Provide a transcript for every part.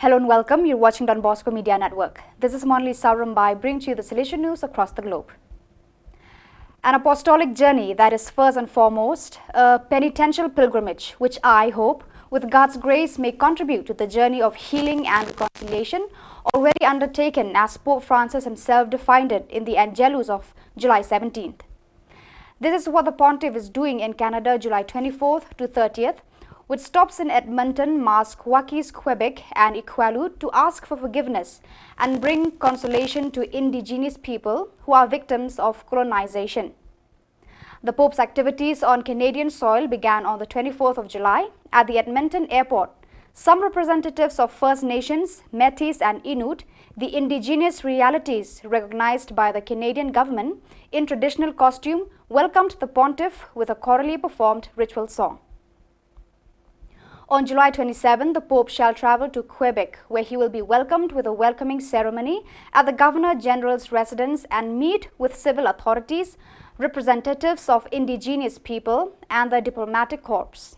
Hello and welcome. You're watching Don Bosco Media Network. This is Monali Saurambai bringing to you the Salesain news across the globe. An apostolic journey that is first and foremost a penitential pilgrimage, which I hope, with God's grace, may contribute to the journey of healing and reconciliation already undertaken as Pope Francis himself defined it in the Angelus of July 17th. This is what the Pontiff is doing in Canada July 24th to 30th, with stops in Edmonton, Massachusetts, Quebec and Iqaluit to ask for forgiveness and bring consolation to Indigenous people who are victims of colonization. The Pope's activities on Canadian soil began on the 24th of July at the Edmonton airport. Some representatives of First Nations, Métis and Inuit, the indigenous realities recognized by the Canadian government in traditional costume, welcomed the Pontiff with a chorally performed ritual song. On July 27, the Pope shall travel to Quebec, where he will be welcomed with a welcoming ceremony at the Governor-General's residence and meet with civil authorities, representatives of indigenous people and the diplomatic corps.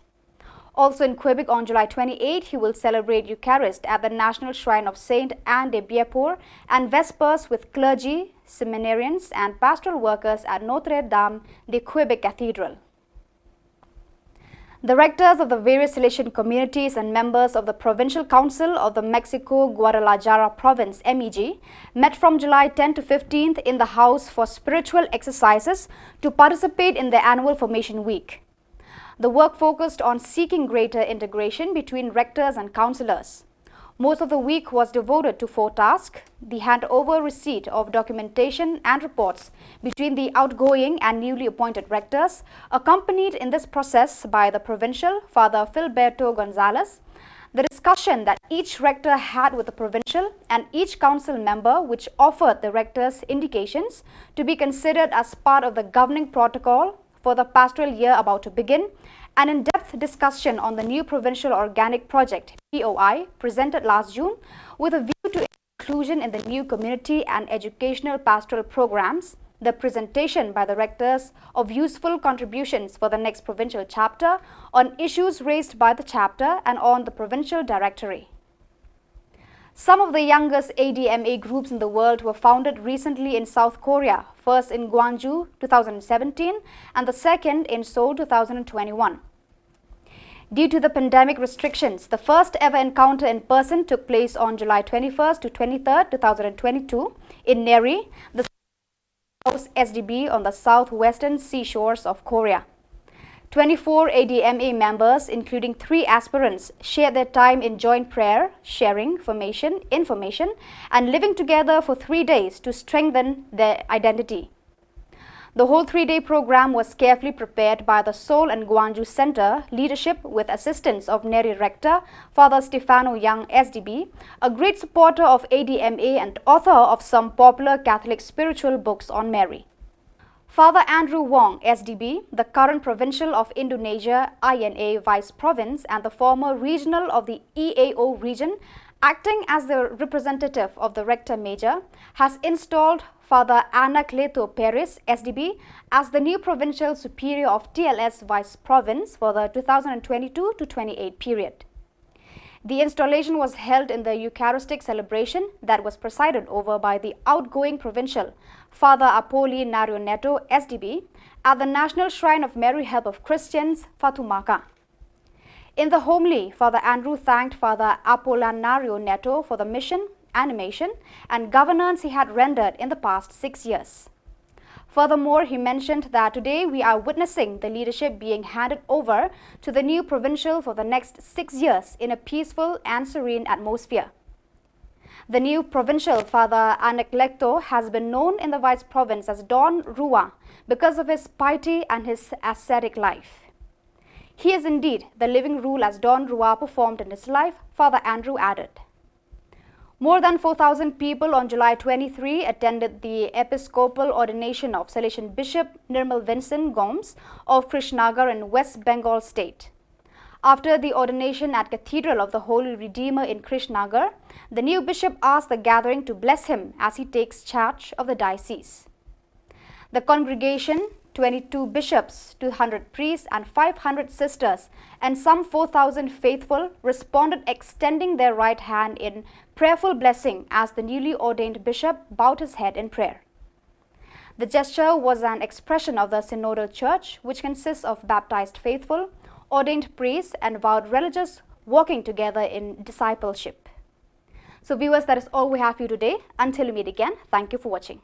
Also in Quebec on July 28, he will celebrate Eucharist at the National Shrine of Saint Anne de Bienport and Vespers with clergy, seminarians and pastoral workers at Notre Dame de Quebec Cathedral. The rectors of the various Salesain communities and members of the Provincial Council of the Mexico-Guadalajara Province MEG met from July 10 to 15th in the house for spiritual exercises to participate in the annual Formation Week. The work focused on seeking greater integration between rectors and councillors. Most of the week was devoted to four tasks: the handover receipt of documentation and reports between the outgoing and newly appointed rectors, accompanied in this process by the provincial, Father Filberto Gonzalez, the discussion that each rector had with the provincial and each council member, which offered the rectors indications to be considered as part of the governing protocol for the pastoral year about to begin, an in-depth discussion on the new Provincial Organic Project, POI, presented last June with a view to inclusion in the new community and educational pastoral programs, the presentation by the rectors of useful contributions for the next provincial chapter on issues raised by the chapter and on the provincial directory. Some of the youngest ADMA groups in the world were founded recently in South Korea, first in Gwangju 2017 and the second in Seoul 2021. Due to the pandemic restrictions, the first ever encounter in person took place on July 21st to 23rd, 2022 in Neri, the SDB on the southwestern seashores of Korea. 24 ADMA members, including 3 aspirants, shared their time in joint prayer, sharing information, and living together for 3 days to strengthen their identity. The whole 3-day program was carefully prepared by the Seoul and Gwangju Center leadership with assistance of Neri Rector, Father Stefano Young SDB, a great supporter of ADMA and author of some popular Catholic spiritual books on Mary. Father Andrew Wong, SDB, the current provincial of Indonesia INA Vice Province and the former regional of the EAO region, acting as the representative of the Rector Major, has installed Father Anacleto Perez, SDB, as the new provincial superior of TLS Vice Province for the 2022 to 28 period. The installation was held in the Eucharistic celebration that was presided over by the outgoing provincial, Father Apolinario Neto, SDB, at the National Shrine of Mary Help of Christians, Fatumaka. In the homily, Father Andrew thanked Father Apolinario Neto for the mission, animation, and governance he had rendered in the past 6 years. Furthermore, he mentioned that today we are witnessing the leadership being handed over to the new provincial for the next 6 years in a peaceful and serene atmosphere. The new provincial, Father Anacleto, has been known in the Vice Province as Don Rua because of his piety and his ascetic life. He is indeed the living rule as Don Rua performed in his life, Father Andrew added. More than 4,000 people on July 23 attended the episcopal ordination of Salesain Bishop Nirmal Vincent Gomes of Krishnagar in West Bengal State. After the ordination at Cathedral of the Holy Redeemer in Krishnagar, the new bishop asked the gathering to bless him as he takes charge of the diocese. The congregation, 22 bishops, 200 priests and 500 sisters and some 4,000 faithful responded, extending their right hand in prayerful blessing as the newly ordained bishop bowed his head in prayer. The gesture was an expression of the synodal church, which consists of baptized faithful, ordained priests and vowed religious working together in discipleship. So viewers, that is all we have for you today. Until we meet again, thank you for watching.